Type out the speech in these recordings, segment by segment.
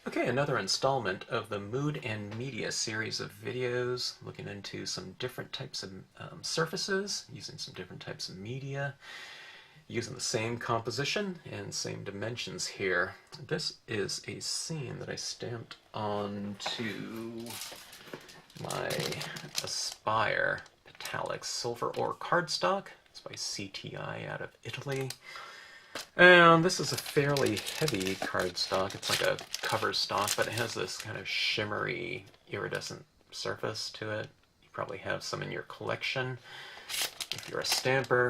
Okay, another installment of the Mood and Media series of videos looking into some different types of surfaces, using some different types of media, using the same composition and same dimensions here. This is a scene that I stamped onto my Aspire Petallics silver ore cardstock. It's by CTI out of Italy. And this is a fairly heavy cardstock. It's like a cover stock, but it has this kind of shimmery, iridescent surface to it. You probably have some in your collection if you're a stamper.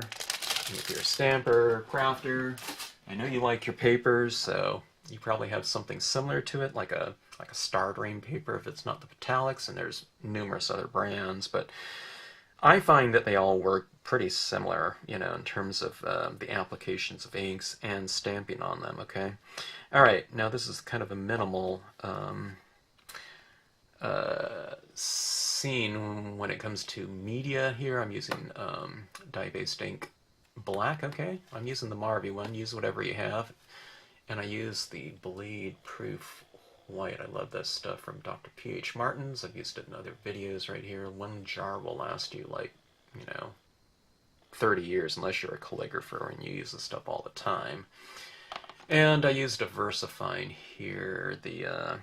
And if you're a stamper, crafter, I know you like your papers, so you probably have something similar to it, like a Star Dream paper if it's not the Petallics, and there's numerous other brands, but I find that they all work pretty similar, in terms of the applications of inks and stamping on them, okay? All right, now this is kind of a minimal scene when it comes to media here. I'm using dye-based ink black, okay? I'm using the Marvy one. Use whatever you have. And I use the bleed-proof white. I love this stuff from Dr. P.H. Martin's. I've used it in other videos right here. One jar will last you like, 30 years unless you're a calligrapher and you use this stuff all the time. And I used a Versafine here. The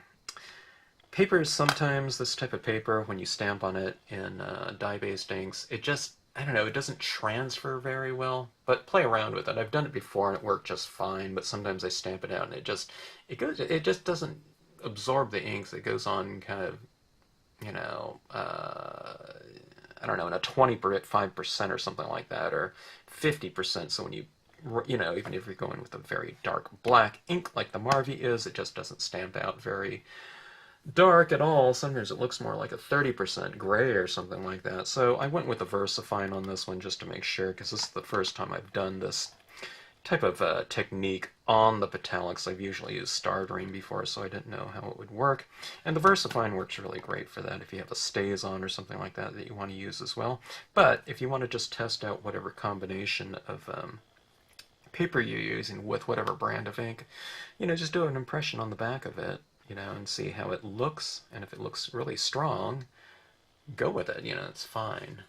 papers, sometimes this type of paper, when you stamp on it in dye-based inks, it just, I don't know, it doesn't transfer very well, but play around with it. I've done it before and it worked just fine, but sometimes I stamp it out and it just doesn't absorb the inks. It goes on kind of, I don't know, in a 25% or something like that, or 50%. So when you, even if you're going with a very dark black ink like the Marvy is, it just doesn't stamp out very dark at all. Sometimes it looks more like a 30% gray or something like that. So I went with the Versafine on this one just to make sure, because this is the first time I've done this type of technique on the Petallics. I've usually used Star Dream before, so I didn't know how it would work. And the Versafine works really great for that if you have a StazOn or something like that that you want to use as well. But if you want to just test out whatever combination of paper you're using with whatever brand of ink, just do an impression on the back of it, and see how it looks. And if it looks really strong, go with it, it's fine.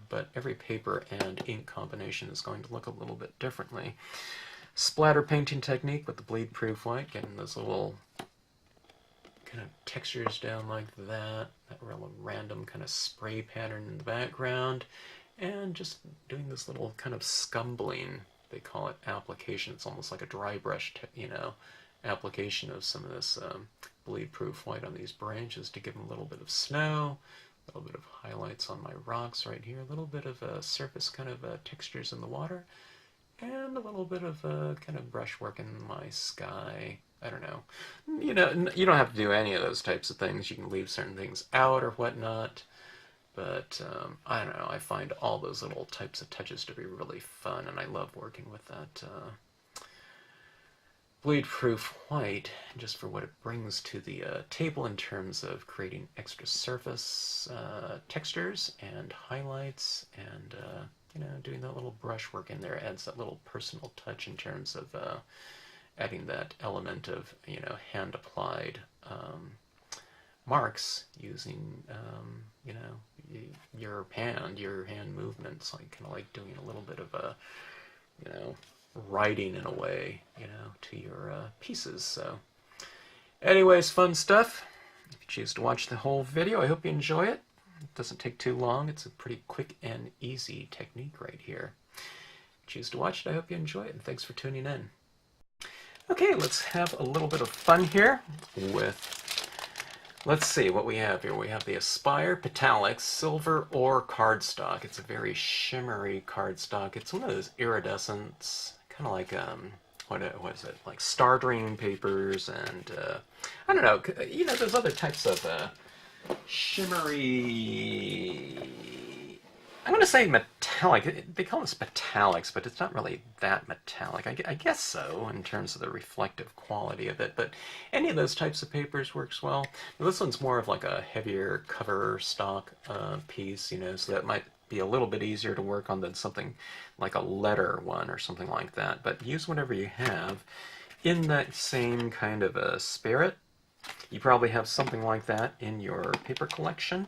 But every paper and ink combination is going to look a little bit differently. Splatter painting technique with the bleed-proof white, getting those little kind of textures down like that real random kind of spray pattern in the background, and just doing this little kind of scumbling, they call it, application. It's almost like a dry brush, application of some of this bleed-proof white on these branches to give them a little bit of snow, a little bit of highlights on my rocks right here, a little bit of surface kind of textures in the water, and a little bit of kind of brushwork in my sky. I don't know. You don't have to do any of those types of things. You can leave certain things out or whatnot. But I don't know. I find all those little types of touches to be really fun, and I love working with that bleed-proof white just for what it brings to the table in terms of creating extra surface textures and highlights, and doing that little brushwork in there adds that little personal touch in terms of adding that element of hand-applied marks using your hand movements, like kind of like doing a little bit of a writing in a way, to your pieces. So anyways, fun stuff. If you choose to watch the whole video, I hope you enjoy it. It doesn't take too long. It's a pretty quick and easy technique right here. If you choose to watch it, I hope you enjoy it, and thanks for tuning in. Okay, let's have a little bit of fun here with, let's see what we have here. We have the Aspire Petallics silver ore cardstock. It's a very shimmery cardstock. It's one of those iridescents, kind of like what is it, like Star Dream papers, and I don't know, there's other types of shimmery, I'm going to say metallic. They call this metallics, but it's not really that metallic. I guess so, in terms of the reflective quality of it. But any of those types of papers works well. Now, this one's more of like a heavier cover stock piece, so that might be a little bit easier to work on than something like a letter one or something like that. But use whatever you have in that same kind of a spirit. You probably have something like that in your paper collection.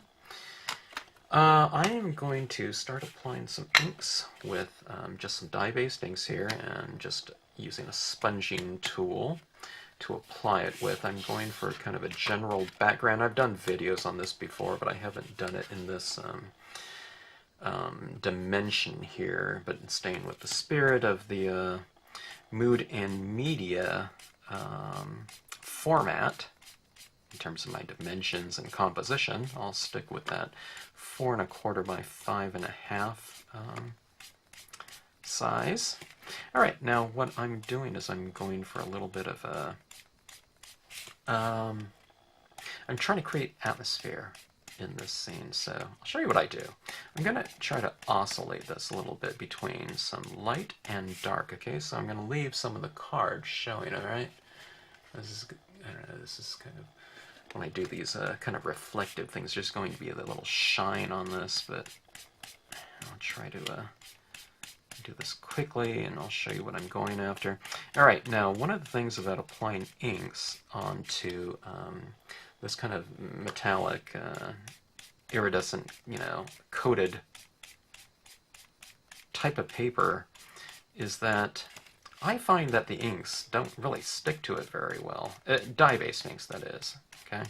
I am going to start applying some inks with just some dye-based inks here and just using a sponging tool to apply it with. I'm going for kind of a general background. I've done videos on this before, but I haven't done it in this dimension here, but staying with the spirit of the mood and media format. In terms of my dimensions and composition, I'll stick with that 4 1/4 by 5 1/2 size. All right, now what I'm doing is I'm going for a little bit of a, I'm trying to create atmosphere in this scene, so I'll show you what I do. I'm going to try to oscillate this a little bit between some light and dark, okay? So I'm going to leave some of the cards showing, all right? This is, I don't know, this is kind of, when I do these kind of reflective things, there's going to be a little shine on this, but I'll try to do this quickly, and I'll show you what I'm going after. All right, now one of the things about applying inks onto this kind of metallic, iridescent, you know, coated type of paper is that I find that the inks don't really stick to it very well. Dye-based inks, that is. Okay.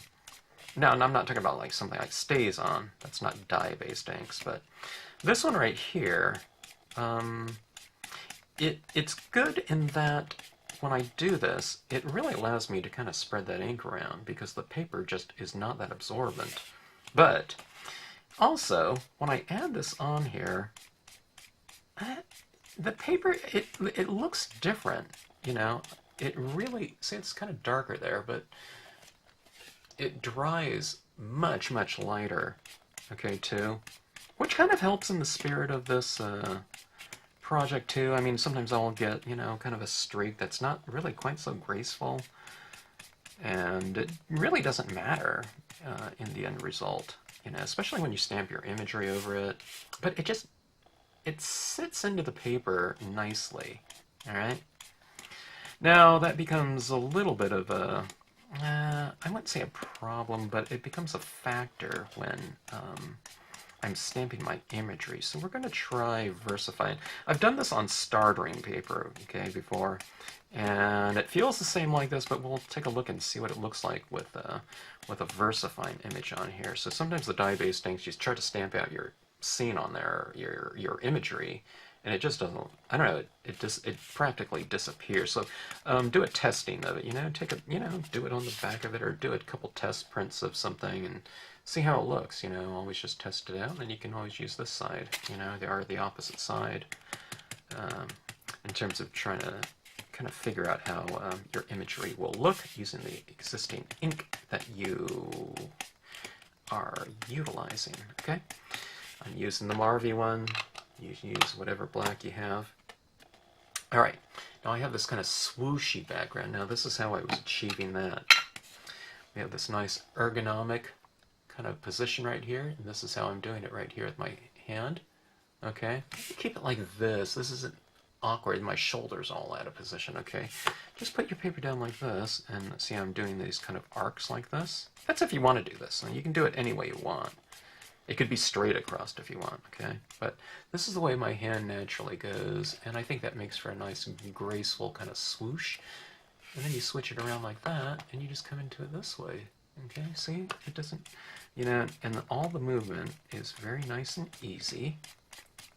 Now, and I'm not talking about like something like stays on. That's not dye-based inks, but this one right here, it's good in that when I do this, it really allows me to kind of spread that ink around because the paper just is not that absorbent. But also, when I add this on here, the paper, it looks different, you know. It really, see, it's kind of darker there, but it dries much, much lighter, okay, too, which kind of helps in the spirit of this project, too. I mean, sometimes I'll get, you know, kind of a streak that's not really quite so graceful, and it really doesn't matter in the end result, you know, especially when you stamp your imagery over it, but it sits into the paper nicely, all right? Now, that becomes a little bit of a, I wouldn't say a problem, but it becomes a factor when I'm stamping my imagery. So we're going to try Versafine. I've done this on startering paper, okay, before, and it feels the same like this, but we'll take a look and see what it looks like with a Versafine image on here. So sometimes the dye-based inks, you try to stamp out your scene on there, your imagery, and it just doesn't, I don't know, it practically disappears. So do a testing of it, you know, do it on the back of it, or do a couple test prints of something and see how it looks, you know. Always just test it out, and then you can always use this side, you know, or the opposite side, in terms of trying to kind of figure out how your imagery will look using the existing ink that you are utilizing, okay? I'm using the Marvy one. You can use whatever black you have. All right, now I have this kind of swooshy background. Now this is how I was achieving that. We have this nice ergonomic kind of position right here, and this is how I'm doing it right here with my hand. Okay, keep it like this. This isn't awkward. My shoulder's all out of position, okay? Just put your paper down like this, and see how I'm doing these kind of arcs like this. That's if you want to do this, and you can do it any way you want. It could be straight across if you want, okay? But this is the way my hand naturally goes, and I think that makes for a nice, graceful kind of swoosh. And then you switch it around like that, and you just come into it this way, okay? See? It doesn't, you know, and all the movement is very nice and easy.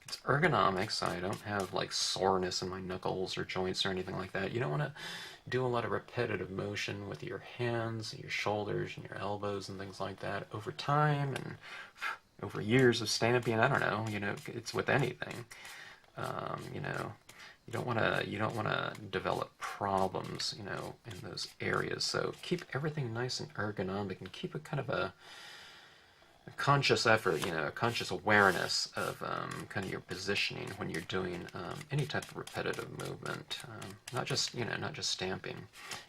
It's ergonomic, so I don't have, like, soreness in my knuckles or joints or anything like that. You don't want to do a lot of repetitive motion with your hands, your shoulders, and your elbows and things like that over time and over years of stamping. I don't know, you know, it's with anything. You know, you don't want to develop problems, you know, in those areas. So keep everything nice and ergonomic, and keep a kind of a conscious effort, you know, a conscious awareness of kind of your positioning when you're doing any type of repetitive movement. Not just, you know, not just stamping.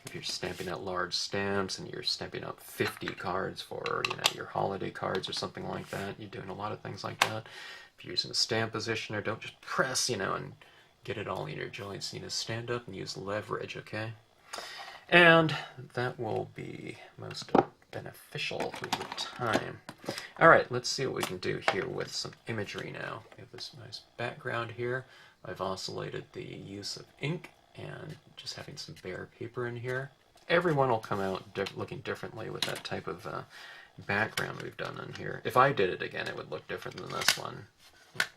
If you're stamping out large stamps and you're stamping out 50 cards for, you know, your holiday cards or something like that, you're doing a lot of things like that. If you're using a stamp positioner, don't just press, you know, and get it all in your joints. You know, stand up and use leverage, okay? And that will be most beneficial over time. All right, let's see what we can do here with some imagery now. We have this nice background here. I've oscillated the use of ink and just having some bare paper in here. Everyone will come out looking differently with that type of background we've done in here. If I did it again, it would look different than this one.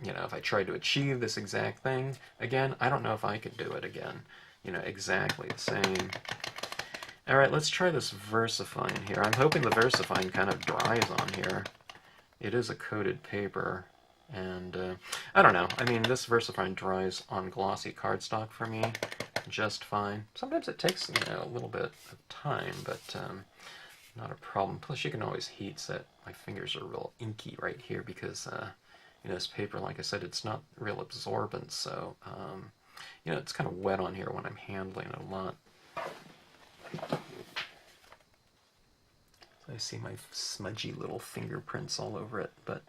You know, if I tried to achieve this exact thing again, I don't know if I could do it again. You know, exactly the same. All right, let's try this Versafine here. I'm hoping the Versafine kind of dries on here. It is a coated paper, and I don't know. I mean, this Versafine dries on glossy cardstock for me just fine. Sometimes it takes, you know, a little bit of time, but not a problem. Plus, you can always heat set. My fingers are real inky right here because, you know, this paper, like I said, it's not real absorbent, so, you know, it's kind of wet on here when I'm handling it a lot. So I see my smudgy little fingerprints all over it, but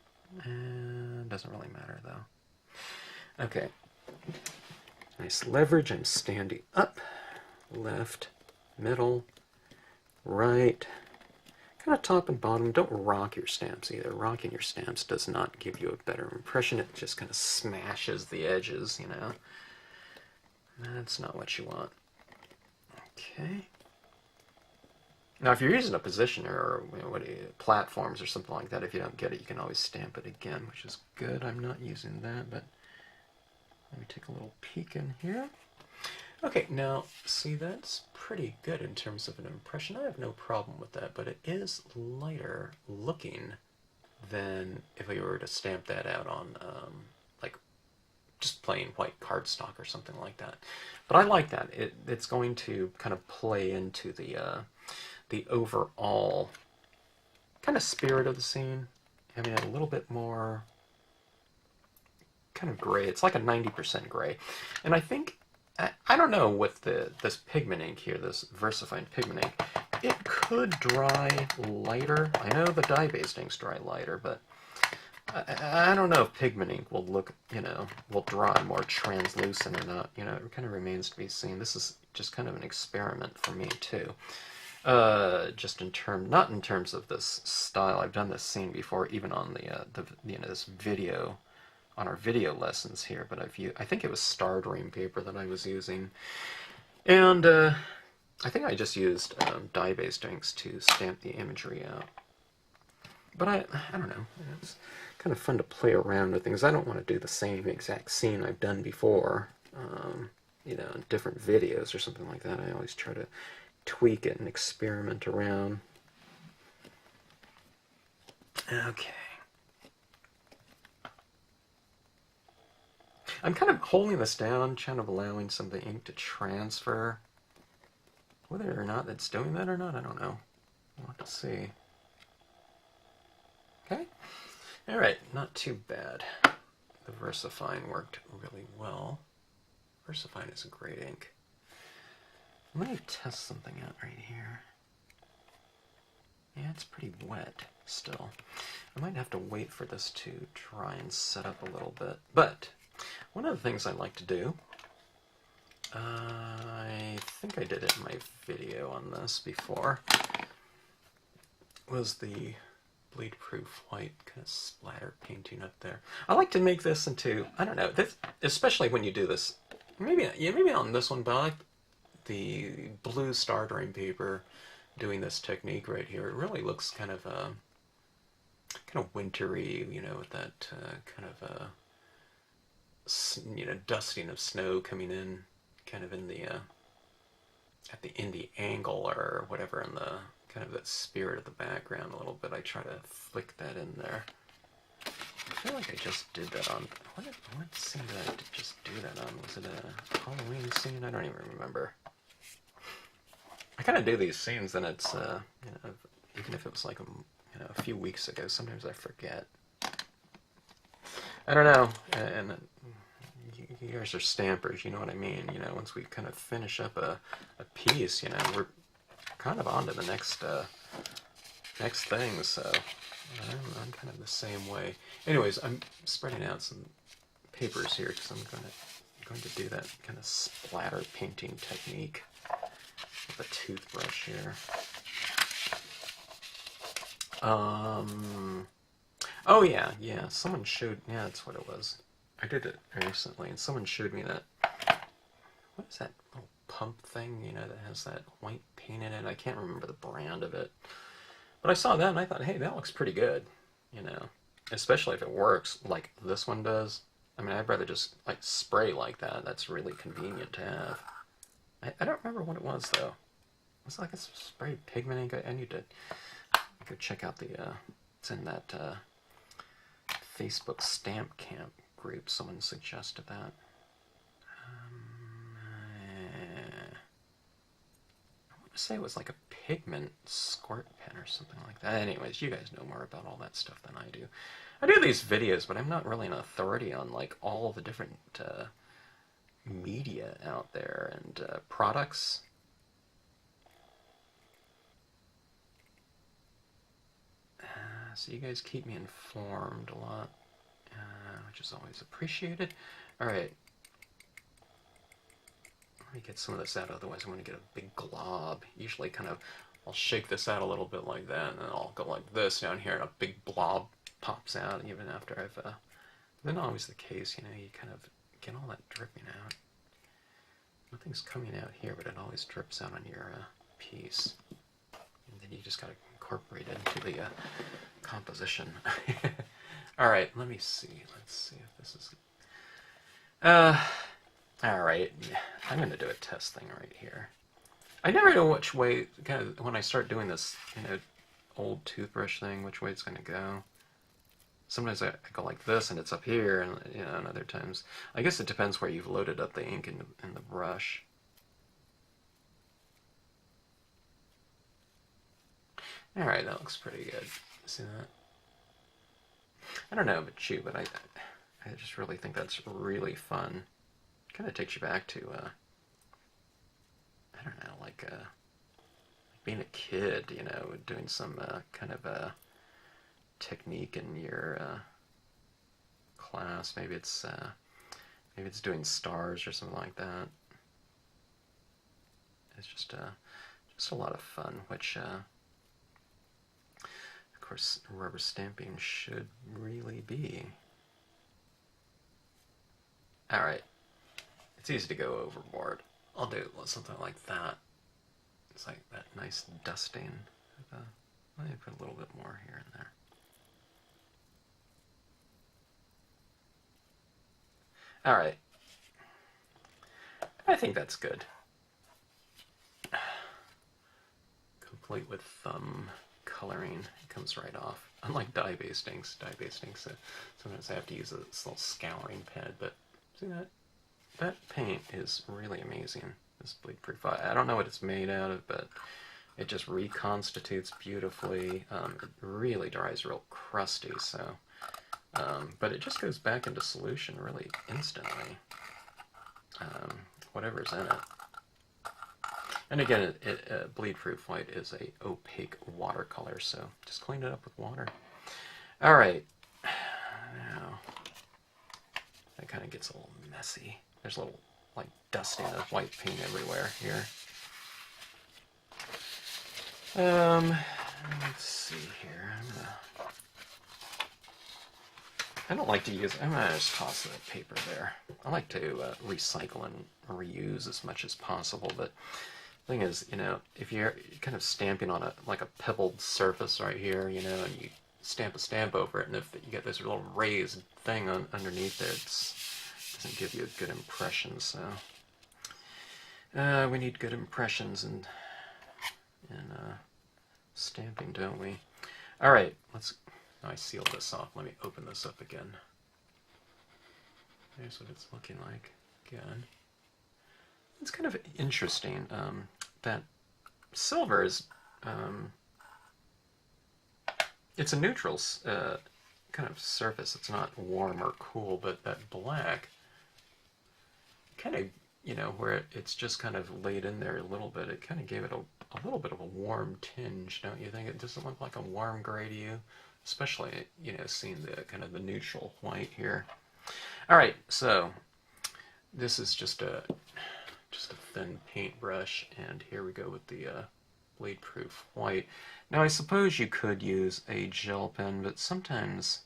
it doesn't really matter, though. Okay. Nice leverage. I'm standing up, left, middle, right, kind of top and bottom. Don't rock your stamps either. Rocking your stamps does not give you a better impression. It just kind of smashes the edges, you know. That's not what you want. Okay. Now, if you're using a positioner or, you know, platforms or something like that, if you don't get it, you can always stamp it again, which is good. I'm not using that, but let me take a little peek in here. Okay, now, see, that's pretty good in terms of an impression. I have no problem with that, but it is lighter looking than if we were to stamp that out on, like, just plain white cardstock or something like that. But I like that. It's going to kind of play into the overall kind of spirit of the scene, having it a little bit more kind of gray. It's like a 90% gray. And I think, I don't know, with this pigment ink here, this Versafine pigment ink, it could dry lighter. I know the dye-based inks dry lighter, but I don't know if pigment ink will look, you know, will dry more translucent or not. You know, it kind of remains to be seen. This is just kind of an experiment for me, too. Just in not in terms of this style. I've done this scene before, even on the you know, this video, on our video lessons here, but I think it was Star Dream paper that I was using, and I think I just used dye-based inks to stamp the imagery out. But I don't know. It's kind of fun to play around with things. I don't want to do the same exact scene I've done before, you know, in different videos or something like that. I always try to tweak it and experiment around. Okay. I'm kind of holding this down, kind of allowing some of the ink to transfer. Whether or not that's doing that or not, I don't know. We'll have to see. Okay. Alright, not too bad. The Versafine worked really well. Versafine is a great ink. Let me test something out right here. Yeah, it's pretty wet still. I might have to wait for this to dry and set up a little bit. But one of the things I like to do, I think I did it in my video on this before, was the bleed-proof white kind of splatter painting up there. I like to make this into, I don't know, this, especially when you do this, maybe on this one, but I like the blue Star Dream paper doing this technique right here. It really looks kind of wintry, you know, with that kind of you know, dusting of snow coming in, kind of in the in the angle or whatever, in the kind of that spirit of the background a little bit. I try to flick that in there. I feel like I just did that on, what scene did I just do that on? Was it a Halloween scene? I don't even remember. I kind of do these scenes, and it's, you know, even if it was like a few weeks ago, sometimes I forget. I don't know, and you guys are stampers, you know what I mean. You know, once we kind of finish up a piece, you know, we're kind of on to the next thing, so I'm kind of the same way. Anyways, I'm spreading out some papers here because I'm going to do that kind of splatter painting technique. the toothbrush here. Oh yeah, someone showed, yeah, that's what it was. I did it recently, and someone showed me that, what is that little pump thing, you know, that has that white paint in it? I can't remember the brand of it. But I saw that and I thought, hey, that looks pretty good, you know, especially if it works like this one does. I mean, I'd rather just like spray like that. That's really convenient to have. I don't remember what it was though. It's like a spray pigment ink. I need to go check out the, it's in that Facebook Stamp Camp group. Someone suggested that. I want to say it was like a pigment squirt pen or something like that. Anyways, you guys know more about all that stuff than I do. I do these videos, but I'm not really an authority on like all the different media out there and products. So you guys keep me informed a lot, which is always appreciated. All right. Let me get some of this out, otherwise I'm going to get a big glob. Usually kind of, I'll shake this out a little bit like that, and then I'll go like this down here, and a big blob pops out even after I've, not always the case, you know, you kind of get all that dripping out. Nothing's coming out here, but it always drips out on your piece. And then you just got to incorporate it into the composition. Alright, let me see. Let's see if this is... Alright, I'm going to do a test thing right here. I never know which way, kind of, when I start doing this, you know, old toothbrush thing, which way it's going to go. Sometimes I go like this and it's up here, and you know, and other times, I guess it depends where you've loaded up the ink in the brush. Alright, that looks pretty good. See that? I don't know about you, but I just really think that's really fun. Kind of takes you back to, I don't know, like being a kid, you know, doing some kind of technique in your class. Maybe it's doing stars or something like that. It's just a lot of fun, which of course rubber stamping should really be. All right, it's easy to go overboard. I'll do something like that. It's like that nice dusting. Let me put a little bit more here and there. All right. I think that's good. Complete with thumb coloring. It comes right off. Unlike dye-based inks. Dye-based inks, sometimes I have to use this little scouring pad, but see that? That paint is really amazing. This bleed-proof. I don't know what it's made out of, but it just reconstitutes beautifully. It really dries real crusty, so... but it just goes back into solution really instantly. Whatever's in it. And again, bleed-proof white is a opaque watercolor, so just clean it up with water. All right. Now, that kind of gets a little messy. There's a little, like, dusting of white paint everywhere here. Let's see here. I don't like to use, I'm going to just toss the paper there. I like to recycle and reuse as much as possible, but the thing is, you know, if you're kind of stamping on like a pebbled surface right here, you know, and you stamp a stamp over it, and if you get this little raised thing underneath there, it doesn't give you a good impression, so we need good impressions in stamping, don't we? All right, let's... I sealed this off. Let me open this up again. Here's what it's looking like again. It's kind of interesting that silver is, it's a neutral kind of surface. It's not warm or cool, but that black kind of, you know, where it's just kind of laid in there a little bit, it kind of gave it a little bit of a warm tinge, don't you think? It doesn't look like a warm gray to you? Especially, you know, seeing the kind of the neutral white here. All right, so this is just just a thin paintbrush, and here we go with the blade-proof white. Now I suppose you could use a gel pen, but sometimes,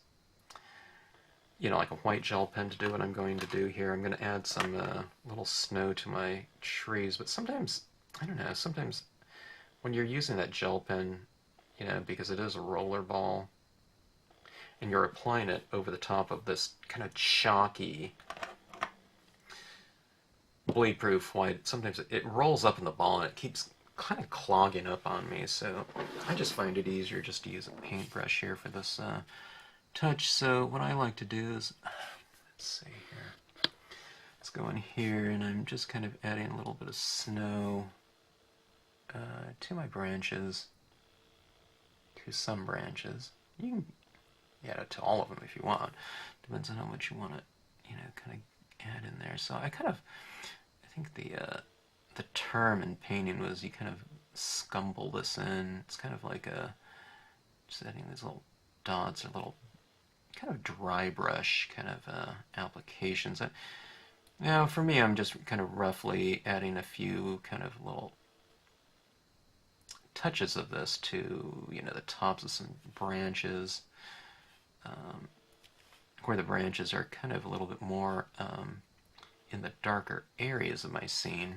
you know, like a white gel pen to do what I'm going to do here. I'm going to add some little snow to my trees, but sometimes, I don't know, sometimes when you're using that gel pen, you know, because it is a roller ball, and you're applying it over the top of this kind of chalky blade-proof white, sometimes it rolls up in the ball and it keeps kind of clogging up on me, so I just find it easier just to use a paintbrush here for this touch. So what I like to do is, let's see here, let's go in here and I'm just kind of adding a little bit of snow to my branches, to some branches. You can add it to all of them if you want. Depends on how much you want to, you know, kind of add in there. So I think the term in painting was you kind of scumble this in. It's kind of like just adding these little dots or little kind of dry brush kind of applications. Now for me, I'm just kind of roughly adding a few kind of little touches of this to, you know, the tops of some branches, where the branches are kind of a little bit more in the darker areas of my scene,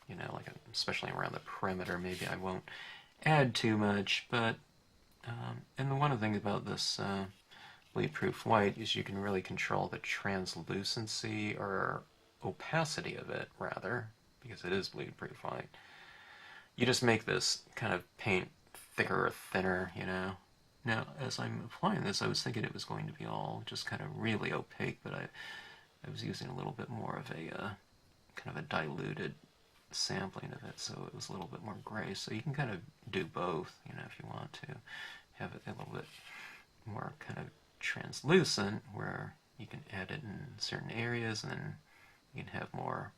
you know, like especially around the perimeter. Maybe I won't add too much, but and the one thing about this bleed-proof white is you can really control the translucency or opacity of it, rather, because it is bleed-proof white. You just make this kind of paint thicker or thinner, you know. Now, as I'm applying this, I was thinking it was going to be all just kind of really opaque, but I was using a little bit more of a kind of a diluted sampling of it, so it was a little bit more gray. So you can kind of do both, you know, if you want to have it a little bit more kind of translucent, where you can add it in certain areas, and then you can have more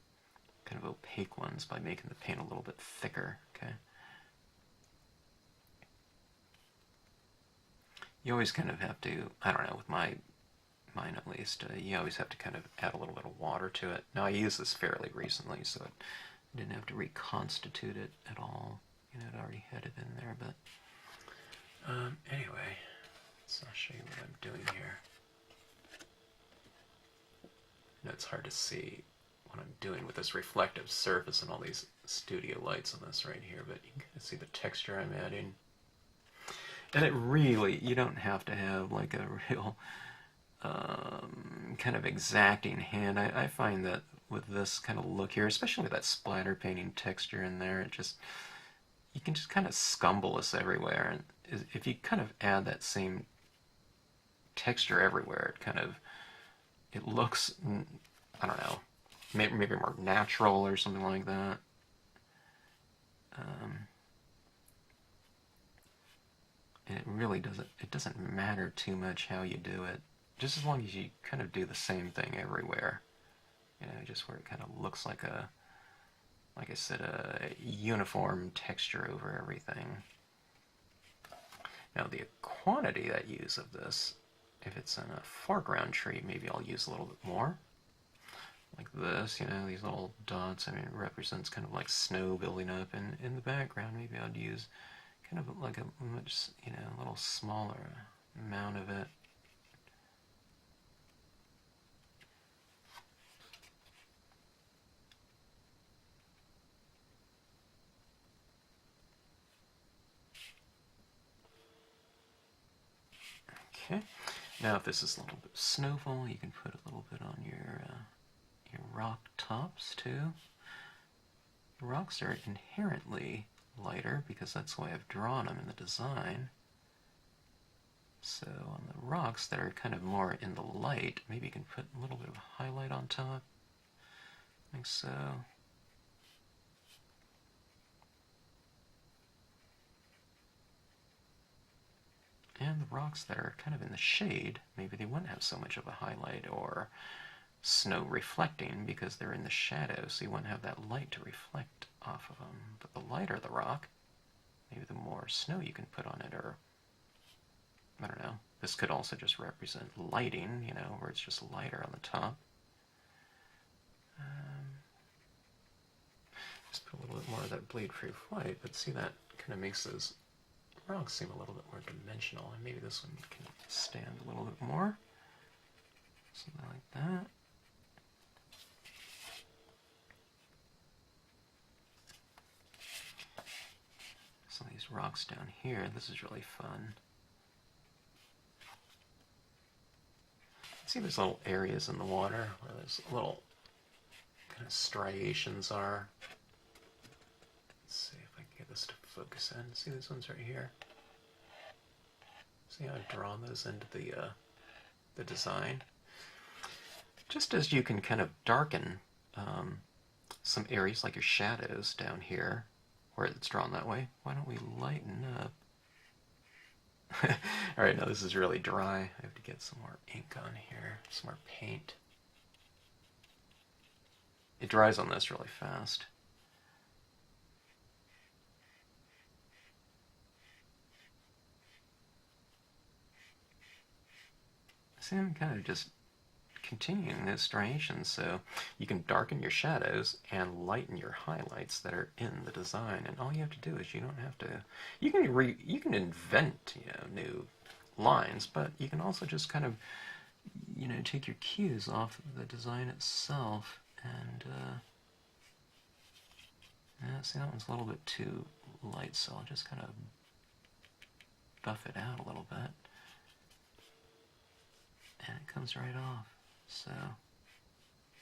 kind of opaque ones by making the paint a little bit thicker. Okay. You always kind of have to, I don't know, with mine at least, you always have to kind of add a little bit of water to it. Now I used this fairly recently, so I didn't have to reconstitute it at all. You know, it already had it in there, but anyway, so I'll show you what I'm doing here. I know it's hard to see what I'm doing with this reflective surface and all these studio lights on this right here, but you can kind of see the texture I'm adding. And it really, you don't have to have like a real kind of exacting hand. I find that with this kind of look here, especially with that splatter painting texture in there, it just, you can just kind of scumble this everywhere. And if you kind of add that same texture everywhere, it kind of, it looks, I don't know, maybe more natural or something like that. And it really doesn't matter too much how you do it, just as long as you kind of do the same thing everywhere. You know, just where it kind of looks like a, like I said, a uniform texture over everything. Now the quantity that I use of this, if it's in a foreground tree, maybe I'll use a little bit more. Like this, you know, these little dots, I mean, it represents kind of like snow building up, and in the background maybe I'd use kind of like a much, you know, a little smaller amount of it. Okay, now if this is a little bit of snowfall, you can put a little bit on your rock tops too. The rocks are inherently lighter because that's why I've drawn them in the design. So on the rocks that are kind of more in the light, maybe you can put a little bit of highlight on top, like so. And the rocks that are kind of in the shade, maybe they wouldn't have so much of a highlight or snow reflecting because they're in the shadow, so you wouldn't have that light to reflect off of them. But the lighter the rock, maybe the more snow you can put on it, or I don't know. This could also just represent lighting, you know, where it's just lighter on the top. Just put a little bit more of that bleed-proof white, but see, that kind of makes those rocks seem a little bit more dimensional, and maybe this one can stand a little bit more. Something like that. Some of these rocks down here, this is really fun. See, there's little areas in the water where there's little kind of striations are. Let's see if I can get this to focus in. See these ones right here? See how I've drawn those into the design? Just as you can kind of darken some areas like your shadows down here where it's drawn that way, why don't we lighten up? Alright, now this is really dry. I have to get some more ink on here, some more paint. It dries on this really fast. See, I'm kind of just continuing those striations so you can darken your shadows and lighten your highlights that are in the design. And all you have to do is you don't have to, you can invent, you know, new lines, but you can also just kind of, you know, take your cues off of the design itself. And yeah, see, that one's a little bit too light, so I'll just kind of buff it out a little bit, and it comes right off. So,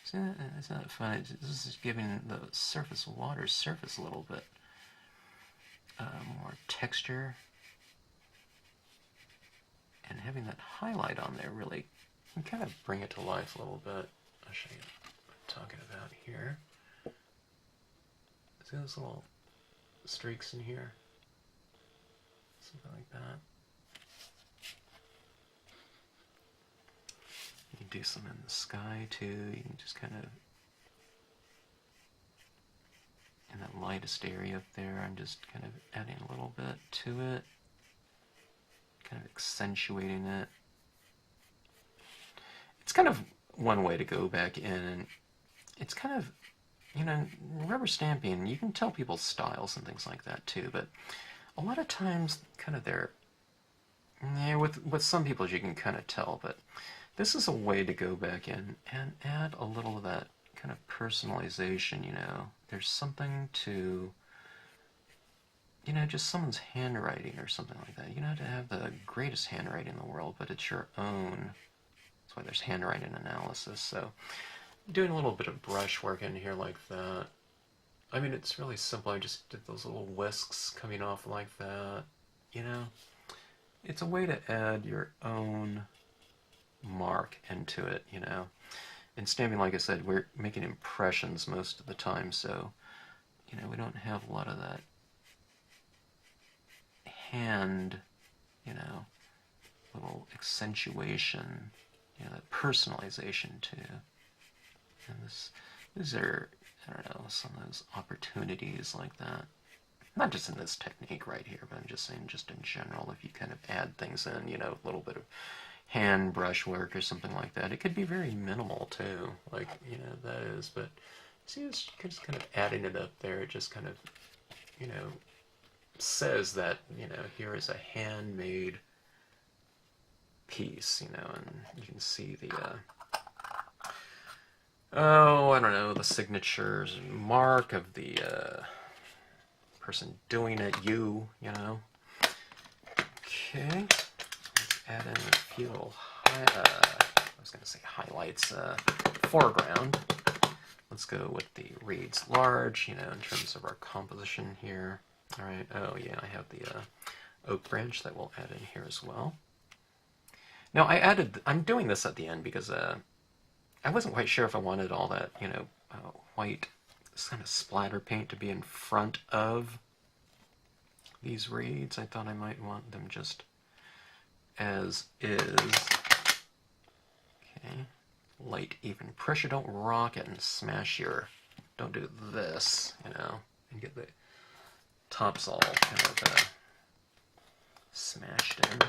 see, isn't that fun? This is giving the surface water surface a little bit more texture, and having that highlight on there really can kind of bring it to life a little bit. I'll show you what I'm talking about here. See those little streaks in here? Something like that. You can do some in the sky too. You can just kind of, in that lightest area up there, I'm just kind of adding a little bit to it, kind of accentuating it. It's kind of one way to go back in, and it's kind of, you know, rubber stamping, you can tell people's styles and things like that too, but a lot of times kind of they're, yeah, with some people you can kind of tell, but this is a way to go back in and add a little of that kind of personalization, you know. There's something to, you know, just someone's handwriting or something like that. You don't have to have the greatest handwriting in the world, but it's your own. That's why there's handwriting analysis. So doing a little bit of brush work in here like that. I mean, it's really simple. I just did those little whisks coming off like that, you know. It's a way to add your own mark into it, you know. In stamping, like I said, we're making impressions most of the time, so, you know, we don't have a lot of that hand, you know, little accentuation, you know, that personalization too. And these are, I don't know, some of those opportunities like that. Not just in this technique right here, but I'm just saying just in general, if you kind of add things in, you know, a little bit of hand brush work or something like that. It could be very minimal too, like, you know, that is, but see, it's just kind of adding it up there. It just kind of, you know, says that, you know, here is a handmade piece, you know, and you can see the, oh, I don't know, the signatures, mark of the person doing it, you know. Okay. Add in a few little, I was going to say highlights, foreground. Let's go with the reads large, you know, in terms of our composition here. All right, oh yeah, I have the oak branch that we'll add in here as well. Now I'm doing this at the end because I wasn't quite sure if I wanted all that, you know, white, this kind of splatter paint to be in front of these reads. I thought I might want them just as is. Okay, light even pressure. Don't rock it and smash your, don't do this, you know, and get the tops all kind of smashed in.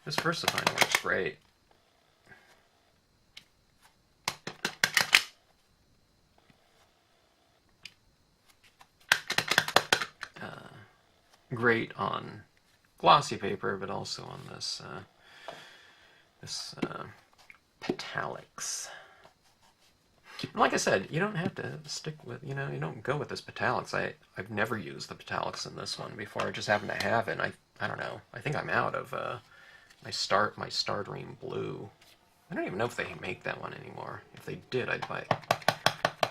This Versafine works great. great on glossy paper, but also on this Petallics. And like I said, you don't have to stick with, you don't go with this Petallics. I've never used the Petallics in this one before. I just happen to have it. And I don't know. I think I'm out of my Star Dream Blue. I don't even know if they make that one anymore. If they did, I'd buy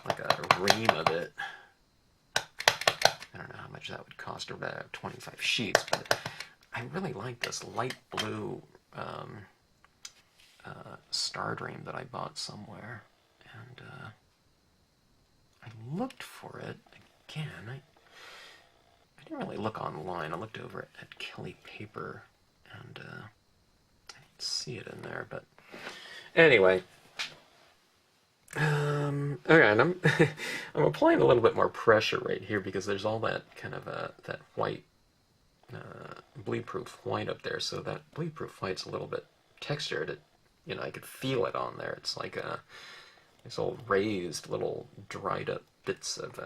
like a ream of it. I don't know how much that would cost, or about 25 sheets, but I really like this light blue Star Dream that I bought somewhere. And I looked for it again. I didn't really look online. I looked over at Kelly Paper, and I didn't see it in there. But anyway, okay, and I'm I'm applying a little bit more pressure right here because there's all that kind of that white bleed-proof white up there. So that bleed-proof white's a little bit textured. I could feel it on there. It's like these old raised little dried up bits of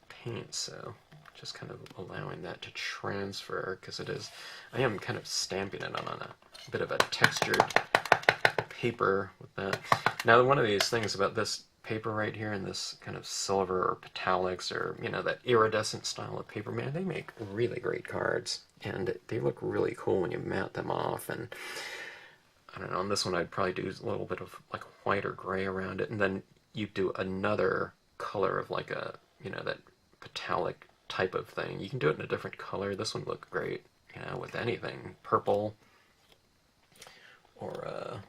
paint, so just kind of allowing that to transfer, because I am kind of stamping it on a bit of a textured paper with that. Now, one of these things about this paper right here, and this kind of silver or Petallics, or that iridescent style of paper, man, they make really great cards, and they look really cool when you mat them off. And I don't know, on this one I'd probably do a little bit of like white or gray around it, and then you do another color of like that Petallic type of thing. You can do it in a different color. This one looked great, with anything. Purple, or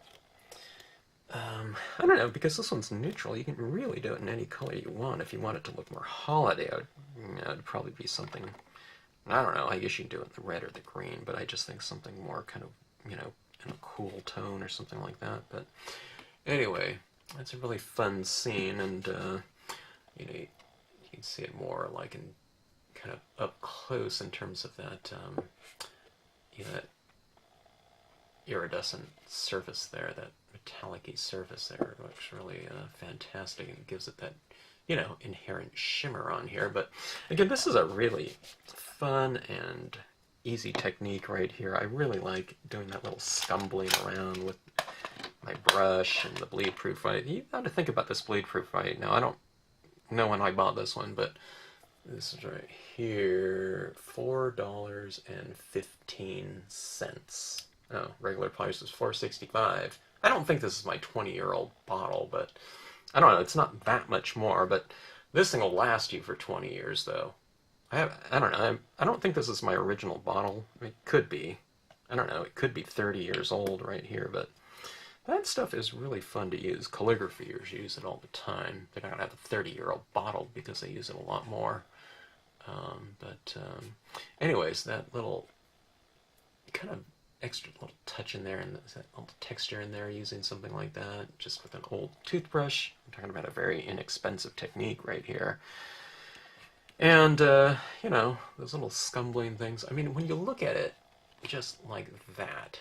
I don't know, because this one's neutral, you can really do it in any color you want. If you want it to look more holiday, it'd probably be something, I don't know, I guess you can do it in the red or the green, but I just think something more kind of, in a cool tone or something like that. But anyway, it's a really fun scene, and you can see it more like in kind of up close in terms of that that iridescent surface there, that metallic-y surface there. It looks really fantastic, and it gives it that inherent shimmer on here. But again, this is a really fun and easy technique right here. I really like doing that little scumbling around with my brush and the bleed-proof white. You got to think about this bleed-proof white. Now, I don't know when I bought this one, but this is right here, $4.15. Oh, regular price is $4.65. I don't think this is my 20-year-old bottle, but I don't know. It's not that much more, but this thing will last you for 20 years, though. I don't know. I don't think this is my original bottle. It could be. I don't know. It could be 30 years old right here, but that stuff is really fun to use. Calligraphers use it all the time. They're not going to have a 30-year-old bottle because they use it a lot more. Anyways, that little kind of extra little touch in there, and that little texture in there using something like that, just with an old toothbrush. I'm talking about a very inexpensive technique right here. And, those little scumbling things. I mean, when you look at it just like that,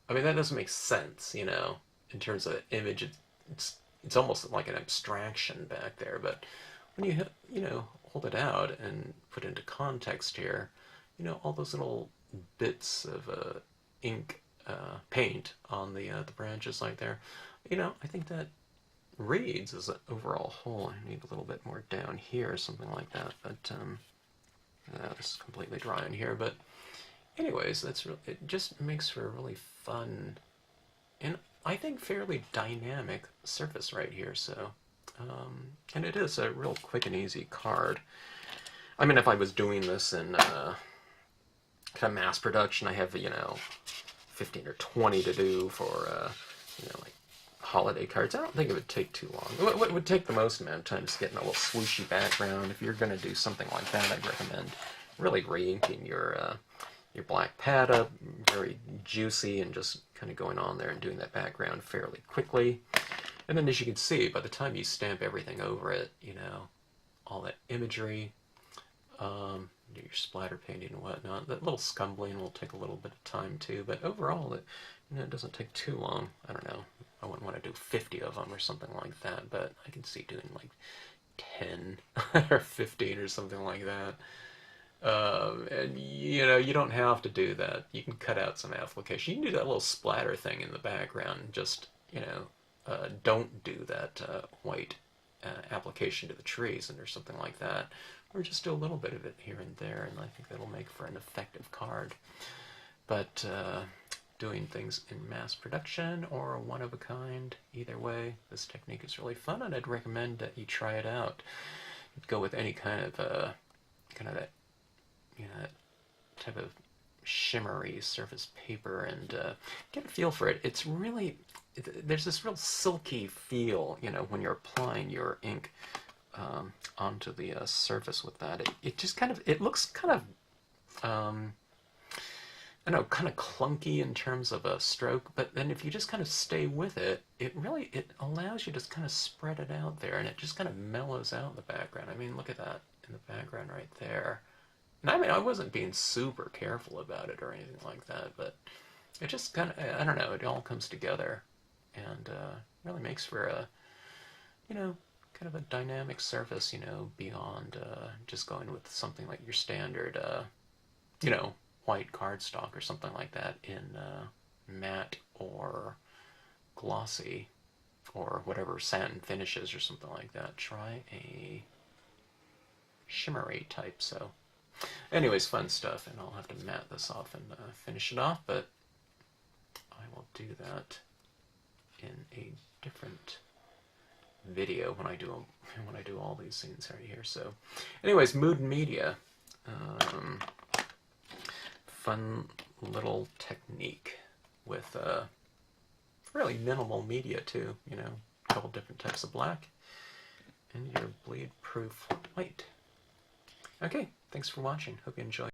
I mean, that doesn't make sense, in terms of the image. It's almost like an abstraction back there, but when you, hold it out and put it into context here, all those little bits of ink, paint on the branches like there, I think that reads as an overall whole. I need a little bit more down here or something like that, but this is completely dry in here. But anyways, it just makes for a really fun and I think fairly dynamic surface right here. So and it is a real quick and easy card. I mean, if I was doing this in kind of mass production, I have 15 or 20 to do for like holiday cards. I don't think it would take too long. What would take the most amount of time is getting a little swooshy background. If you're going to do something like that, I'd recommend really re-inking your black pad up, very juicy, and just kind of going on there and doing that background fairly quickly. And then, as you can see, by the time you stamp everything over it, all that imagery, do your splatter painting and whatnot, that little scumbling will take a little bit of time too, but overall it doesn't take too long. I don't know, I wouldn't want to do 50 of them or something like that, but I can see doing like 10 or 15 or something like that. And you know, you don't have to do that. You can cut out some application. You can do that little splatter thing in the background. Just, you know, don't do that white application to the trees and or something like that. Or just do a little bit of it here and there, and I think that'll make for an effective card. But doing things in mass production or one of a kind, either way, this technique is really fun, and I'd recommend that you try it out. Go with any kind of that, you know, that type of shimmery surface paper and get a feel for it. It's really, there's this real silky feel, you know, when you're applying your ink onto the surface with that. It just kind of, it looks kind of, I don't know, kind of clunky in terms of a stroke, but then if you just kind of stay with it, it really, it allows you to kind of spread it out there, and it just kind of mellows out in the background. I mean, look at that in the background right there. And I mean, I wasn't being super careful about it or anything like that, but it just kind of, I don't know, it all comes together and really makes for a, you know, kind of a dynamic surface, you know, beyond just going with something like your standard, you know, white cardstock or something like that in matte or glossy or whatever satin finishes or something like that. Try a shimmery type. So anyways, fun stuff, and I'll have to matte this off and finish it off, but I will do that in a different video when I do all these scenes right here. So anyways, mood media, fun little technique with really minimal media too, you know, a couple different types of black and your bleed proof white. Okay, thanks for watching, hope you enjoyed.